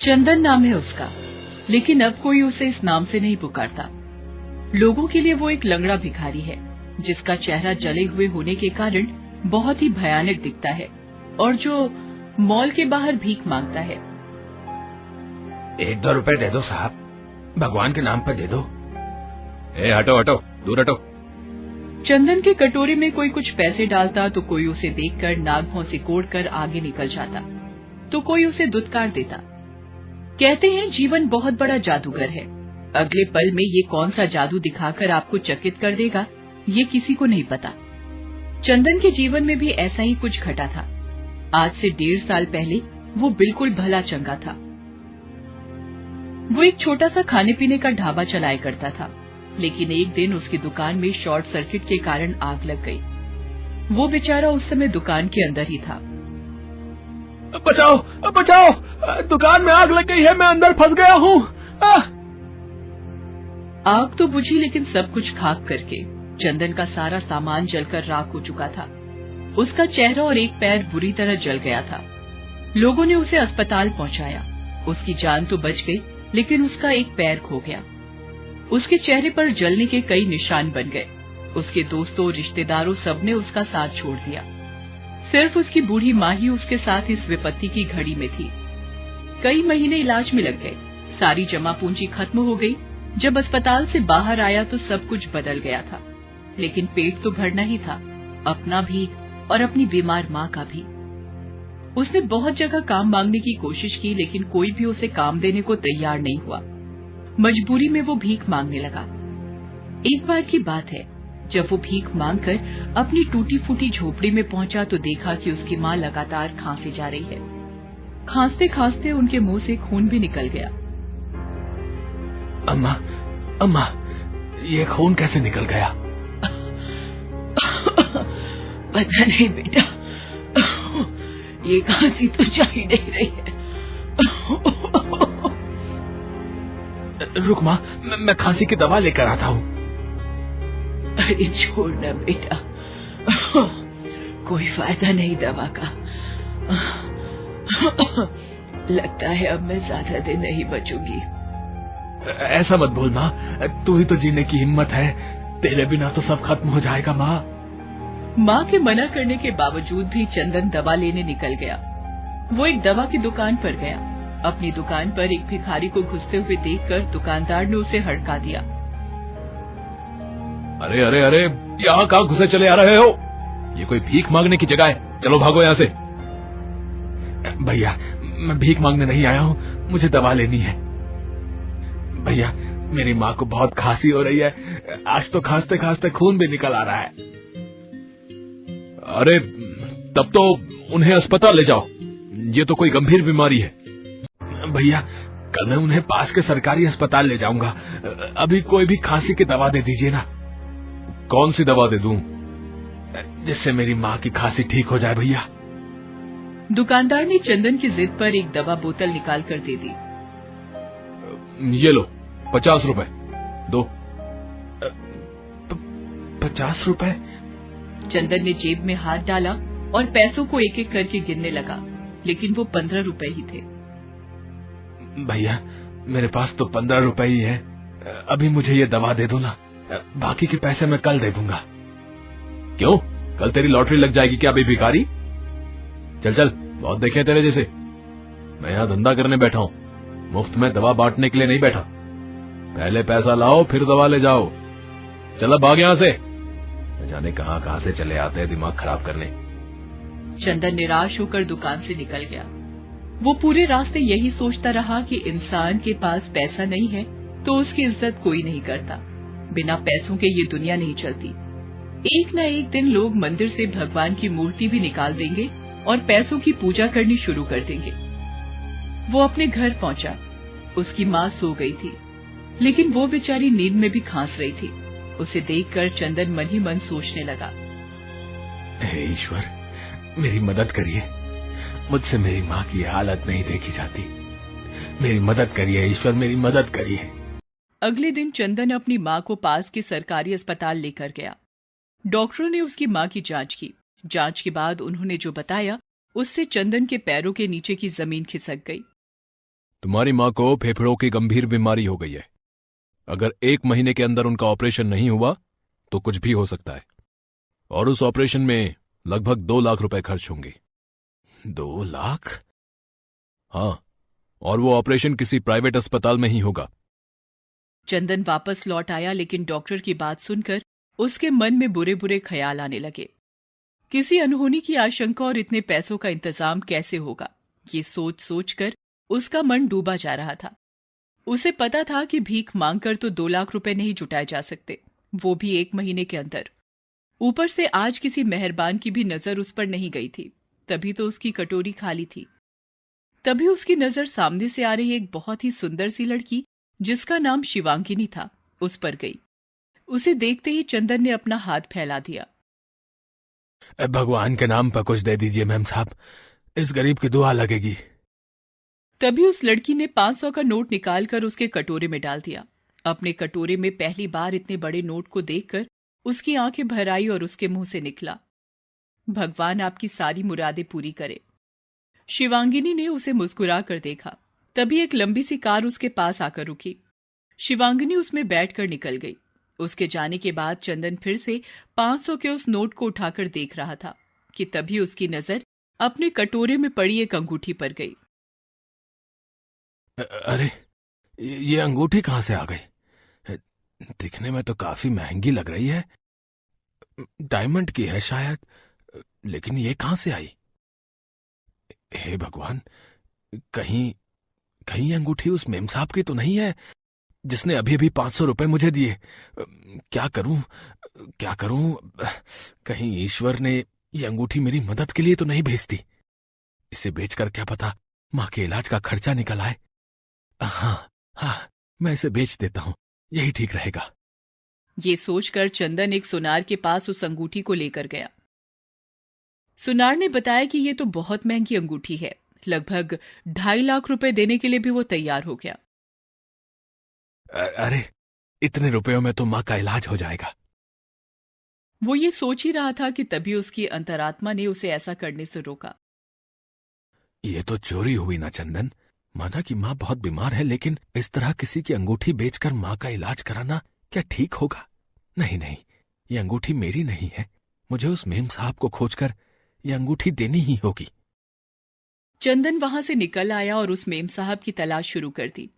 चंदन नाम है उसका, लेकिन अब कोई उसे इस नाम से नहीं पुकारता। लोगों के लिए वो एक लंगड़ा भिखारी है, जिसका चेहरा जले हुए होने के कारण बहुत ही भयानक दिखता है और जो मॉल के बाहर भीख मांगता है। 1-2 रुपए दे दो साहब, भगवान के नाम पर दे दो। हटो हटो, दूर हटो। चंदन के कटोरे में कोई कुछ पैसे डालता तो कोई उसे देखकर नाक भौं सिकोड़कर आगे निकल जाता, तो कोई उसे दुत्कार देता। कहते हैं जीवन बहुत बड़ा जादूगर है, अगले पल में ये कौन सा जादू दिखाकर आपको चकित कर देगा, ये किसी को नहीं पता। चंदन के जीवन में भी ऐसा ही कुछ घटा था। आज से 1.5 साल पहले वो बिल्कुल भला चंगा था। वो एक छोटा सा खाने पीने का ढाबा चलाया करता था, लेकिन एक दिन उसकी दुकान में शॉर्ट सर्किट के कारण आग लग गई। वो बेचारा उस समय दुकान के अंदर ही था। बचाओ बचाओ, दुकान में आग लग गई है, मैं अंदर फंस गया हूँ। आग तो बुझी, लेकिन सब कुछ खाक करके चंदन का सारा सामान जलकर राख हो चुका था। उसका चेहरा और एक पैर बुरी तरह जल गया था। लोगों ने उसे अस्पताल पहुंचाया। उसकी जान तो बच गई, लेकिन उसका एक पैर खो गया। उसके चेहरे पर जलने के कई निशान बन गए। उसके दोस्तों, रिश्तेदारों, सबने उसका साथ छोड़ दिया। सिर्फ उसकी बूढ़ी माँ ही उसके साथ इस विपत्ति की घड़ी में थी। कई महीने इलाज में लग गए, सारी जमा पूंजी खत्म हो गई। जब अस्पताल से बाहर आया तो सब कुछ बदल गया था, लेकिन पेट तो भरना ही था, अपना भी और अपनी बीमार माँ का भी। उसने बहुत जगह काम मांगने की कोशिश की, लेकिन कोई भी उसे काम देने को तैयार नहीं हुआ। मजबूरी में वो भीख मांगने लगा। एक बार की बात है, जब वो भीख मांगकर अपनी टूटी फूटी झोपड़ी में पहुंचा तो देखा कि उसकी माँ लगातार खांसे जा रही है। खांसते खांसते उनके मुंह से खून भी निकल गया। अम्मा, अम्मा, ये खून कैसे निकल गया? पता नहीं बेटा, ये खांसी तो जा ही नहीं रही है। रुक माँ, मैं खांसी की दवा लेकर आता हूँ। अरे छोड़ ना बेटा, कोई फायदा नहीं दवा का। लगता है अब मैं ज्यादा दिन नहीं बचूंगी। ऐसा मत बोल माँ, तू ही तो जीने की हिम्मत है, तेरे बिना तो सब खत्म हो जाएगा माँ। माँ के मना करने के बावजूद भी चंदन दवा लेने निकल गया। वो एक दवा की दुकान पर गया। अपनी दुकान पर एक भिखारी को घुसते हुए देखकर दुकानदार ने उसे हड़का दिया। अरे अरे अरे, यहाँ कहाँ घुसे चले आ रहे हो? ये कोई भीख मांगने की जगह है, चलो भागो यहाँ से। भैया, मैं भीख मांगने नहीं आया हूँ, मुझे दवा लेनी है। भैया, मेरी माँ को बहुत खांसी हो रही है, आज तो खांसते खांसते खून भी निकल आ रहा है। अरे तब तो उन्हें अस्पताल ले जाओ, ये तो कोई गंभीर बीमारी है। भैया, कल मैं उन्हें पास के सरकारी अस्पताल ले जाऊंगा, अभी कोई भी खांसी की दवा दे दीजिए ना। कौन सी दवा दे दूं जिससे मेरी माँ की खांसी ठीक हो जाए? भैया, दुकानदार ने चंदन की जिद पर एक दवा बोतल निकाल कर दे दी। ये लो, 50 रुपए दो। 50 रुपए? चंदन ने जेब में हाथ डाला और पैसों को एक एक करके गिनने लगा, लेकिन वो 15 रुपए ही थे। भैया, मेरे पास तो 15 रुपए ही है, अभी मुझे ये दवा दे दो ना, बाकी के पैसे मैं कल दे दूंगा। क्यों, कल तेरी लॉटरी लग जाएगी क्या बे भिखारी? चल चल, बहुत देखे तेरे जैसे। मैं यहाँ धंधा करने बैठा हूँ, मुफ्त में दवा बांटने के लिए नहीं बैठा। पहले पैसा लाओ फिर दवा ले जाओ। चलो भाग यहाँ से, न जाने कहाँ कहाँ से चले आते हैं दिमाग खराब करने। चंदन निराश होकर दुकान से निकल गया। वो पूरे रास्ते यही सोचता रहा कि इंसान के पास पैसा नहीं है तो उसकी इज्जत कोई नहीं करता। बिना पैसों के ये दुनिया नहीं चलती। एक न एक दिन लोग मंदिर से भगवान की मूर्ति भी निकाल देंगे और पैसों की पूजा करनी शुरू कर देंगे। वो अपने घर पहुंचा। उसकी माँ सो गई थी, लेकिन वो बेचारी नींद में भी खांस रही थी। उसे देखकर चंदन मन ही मन सोचने लगा, हे ईश्वर, मेरी मदद करिए, मुझसे मेरी माँ की हालत नहीं देखी जाती। मेरी मदद करिए ईश्वर, मेरी मदद करिए। अगले दिन चंदन अपनी माँ को पास के सरकारी अस्पताल लेकर गया। डॉक्टरों ने उसकी माँ की जांच की। जांच के बाद उन्होंने जो बताया उससे चंदन के पैरों के नीचे की जमीन खिसक गई। तुम्हारी माँ को फेफड़ों की गंभीर बीमारी हो गई है। अगर 1 महीने के अंदर उनका ऑपरेशन नहीं हुआ तो कुछ भी हो सकता है, और उस ऑपरेशन में लगभग 2 लाख रुपए खर्च होंगे। 2 लाख? हाँ, और वो ऑपरेशन किसी प्राइवेट अस्पताल में ही होगा। चंदन वापस लौट आया, लेकिन डॉक्टर की बात सुनकर उसके मन में बुरे बुरे ख्याल आने लगे। किसी अनहोनी की आशंका और इतने पैसों का इंतजाम कैसे होगा, ये सोच सोच कर उसका मन डूबा जा रहा था। उसे पता था कि भीख मांगकर तो 2 लाख रुपए नहीं जुटाए जा सकते, वो भी 1 महीने के अंदर। ऊपर से आज किसी मेहरबान की भी नजर उस पर नहीं गई थी, तभी तो उसकी कटोरी खाली थी। तभी उसकी नजर सामने से आ रही एक बहुत ही सुंदर सी लड़की, जिसका नाम शिवांगिनी था, उस पर गई। उसे देखते ही चंदन ने अपना हाथ फैला दिया। भगवान के नाम पर कुछ दे दीजिए मेम साहब, इस गरीब की दुआ लगेगी। तभी उस लड़की ने 500 का नोट निकालकर उसके कटोरे में डाल दिया। अपने कटोरे में पहली बार इतने बड़े नोट को देखकर उसकी आंखें भर आई और उसके मुंह से निकला, भगवान आपकी सारी मुरादें पूरी करे। शिवांगिनी ने उसे मुस्कुरा कर देखा। तभी एक लंबी सी कार उसके पास आकर रुकी। शिवांगिनी उसमें बैठकर निकल गई। उसके जाने के बाद चंदन फिर से 500 के उस नोट को उठाकर देख रहा था कि तभी उसकी नजर अपने कटोरे में पड़ी एक अंगूठी पर गई। अरे, ये अंगूठी कहां से आ गई? दिखने में तो काफी महंगी लग रही है, डायमंड की है शायद, लेकिन ये कहां से आई? हे भगवान, कहीं कहीं अंगूठी उस मेम साहब की तो नहीं है जिसने अभी अभी 500 रुपए मुझे दिए? क्या करूं क्या करूं? कहीं ईश्वर ने ये अंगूठी मेरी मदद के लिए तो नहीं भेजती? इसे बेचकर क्या पता मां के इलाज का खर्चा निकल आए। हाँ, मैं इसे बेच देता हूं, यही ठीक रहेगा। ये सोचकर चंदन एक सुनार के पास उस अंगूठी को लेकर गया। सुनार ने बताया कि ये तो बहुत महंगी अंगूठी है, लगभग 2.5 लाख रुपए देने के लिए भी वो तैयार हो गया। अरे, इतने रुपयों में तो मां का इलाज हो जाएगा। वो ये सोच ही रहा था कि तभी उसकी अंतरात्मा ने उसे ऐसा करने से रोका। ये तो चोरी हुई ना चंदन। माना कि मां बहुत बीमार है, लेकिन इस तरह किसी की अंगूठी बेचकर मां का इलाज कराना क्या ठीक होगा? नहीं, ये अंगूठी मेरी नहीं है। मुझे उस मेम साहब को खोजकर ये अंगूठी देनी ही होगी। चंदन वहां से निकल आया और उस मेम साहब की तलाश शुरू कर दी।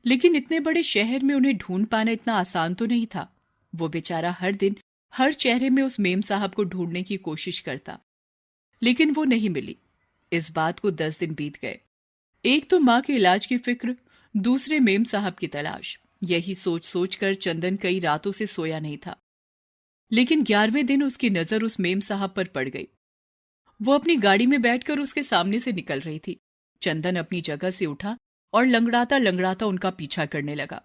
लेकिन इतने बड़े शहर में उन्हें ढूंढ पाना इतना आसान तो नहीं था। वो बेचारा हर दिन हर चेहरे में उस मेम साहब को ढूंढने की कोशिश करता, लेकिन वो नहीं मिली। इस बात को 10 दिन बीत गए। एक तो मां के इलाज की फिक्र, दूसरे मेम साहब की तलाश। यही सोच सोच कर चंदन कई रातों से सोया नहीं था। लेकिन 11वें दिन उसकी नजर उस मेम साहब पर पड़ गई। वो अपनी गाड़ी में बैठकर उसके सामने से निकल रही थी। चंदन अपनी जगह से उठा और लंगड़ाता लंगड़ाता उनका पीछा करने लगा।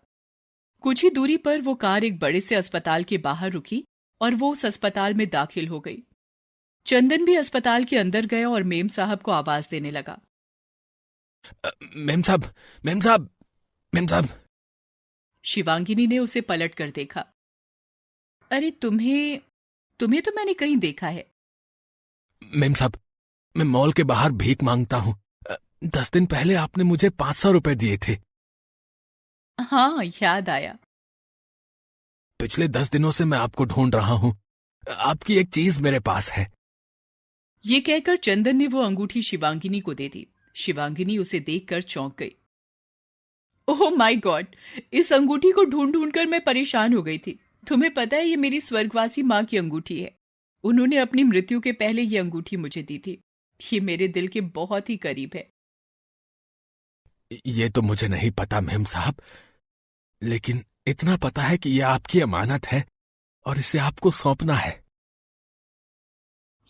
कुछ ही दूरी पर वो कार एक बड़े से अस्पताल के बाहर रुकी और वो उस अस्पताल में दाखिल हो गई। चंदन भी अस्पताल के अंदर गया और मेम साहब को आवाज देने लगा। मेम साहब, मेम साहब, मेम साहब। शिवांगिनी ने उसे पलट कर देखा। अरे, तुम्हें तो मैंने कहीं देखा है। मेम साहब, मैं मॉल के बाहर भीख मांगता हूं। 10 दिन पहले आपने मुझे 500 रुपए दिए थे। हाँ, याद आया। पिछले 10 दिनों से मैं आपको ढूंढ रहा हूं। आपकी एक चीज मेरे पास है। ये कहकर चंदन ने वो अंगूठी शिवांगिनी को दे दी। शिवांगिनी उसे देखकर चौंक गई। ओह माय गॉड, इस अंगूठी को ढूंढ ढूंढ कर मैं परेशान हो गई थी। तुम्हें पता है, ये मेरी स्वर्गवासी मां की अंगूठी है। उन्होंने अपनी मृत्यु के पहले ये अंगूठी मुझे दी थी। ये मेरे दिल के बहुत ही करीब है। ये तो मुझे नहीं पता मेम साहब, लेकिन इतना पता है कि यह आपकी अमानत है और इसे आपको सौंपना है।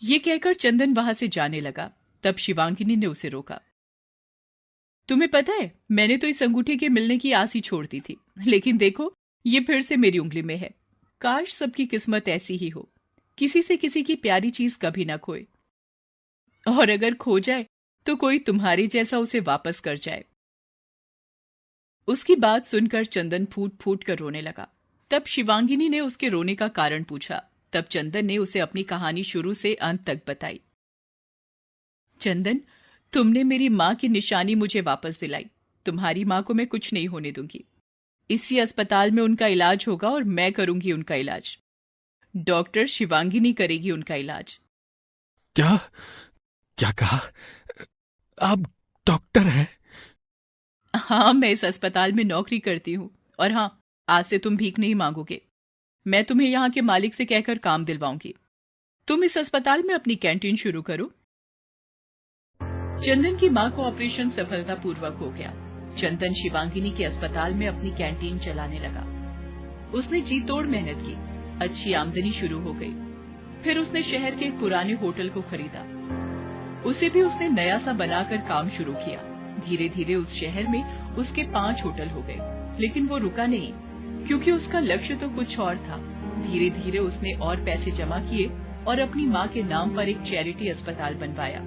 ये कहकर चंदन वहां से जाने लगा। तब शिवांगिनी ने उसे रोका। तुम्हें पता है, मैंने तो इस अंगूठी के मिलने की आस ही छोड़ दी थी, लेकिन देखो, ये फिर से मेरी उंगली में है। काश सबकी किस्मत ऐसी ही हो, किसी से किसी की प्यारी चीज कभी ना खोए, और अगर खो जाए तो कोई तुम्हारे जैसा उसे वापस कर जाए। उसकी बात सुनकर चंदन फूट फूट कर रोने लगा। तब शिवांगिनी ने उसके रोने का कारण पूछा। तब चंदन ने उसे अपनी कहानी शुरू से अंत तक बताई। चंदन, तुमने मेरी मां की निशानी मुझे वापस दिलाई। तुम्हारी माँ को मैं कुछ नहीं होने दूंगी। इसी अस्पताल में उनका इलाज होगा और मैं करूंगी उनका इलाज। डॉक्टर शिवांगिनी करेगी उनका इलाज। क्या क्या कहा? आप डॉक्टर हैं? हाँ, मैं इस अस्पताल में नौकरी करती हूँ। और हाँ, आज से तुम भीख नहीं मांगोगे। मैं तुम्हें यहाँ के मालिक से कहकर काम दिलवाऊंगी। तुम इस अस्पताल में अपनी कैंटीन शुरू करो। चंदन की मां को ऑपरेशन सफलतापूर्वक हो गया। चंदन शिवांगिनी के अस्पताल में अपनी कैंटीन चलाने लगा। उसने जी तोड़ मेहनत की, अच्छी आमदनी शुरू हो गई। फिर उसने शहर के एक पुराने होटल को खरीदा। उसे भी उसने नया सा बनाकर काम शुरू किया। धीरे धीरे उस शहर में उसके 5 होटल हो गए। लेकिन वो रुका नहीं, क्योंकि उसका लक्ष्य तो कुछ और था। धीरे धीरे उसने और पैसे जमा किए और अपनी माँ के नाम पर एक चैरिटी अस्पताल बनवाया।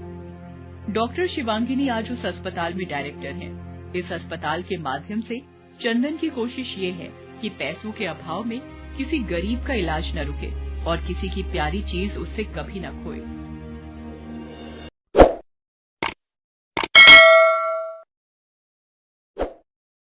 डॉक्टर शिवांगिनी आज उस अस्पताल में डायरेक्टर हैं। इस अस्पताल के माध्यम से चंदन की कोशिश ये है कि पैसों के अभाव में किसी गरीब का इलाज न रुके और किसी की प्यारी चीज उससे कभी न खोए।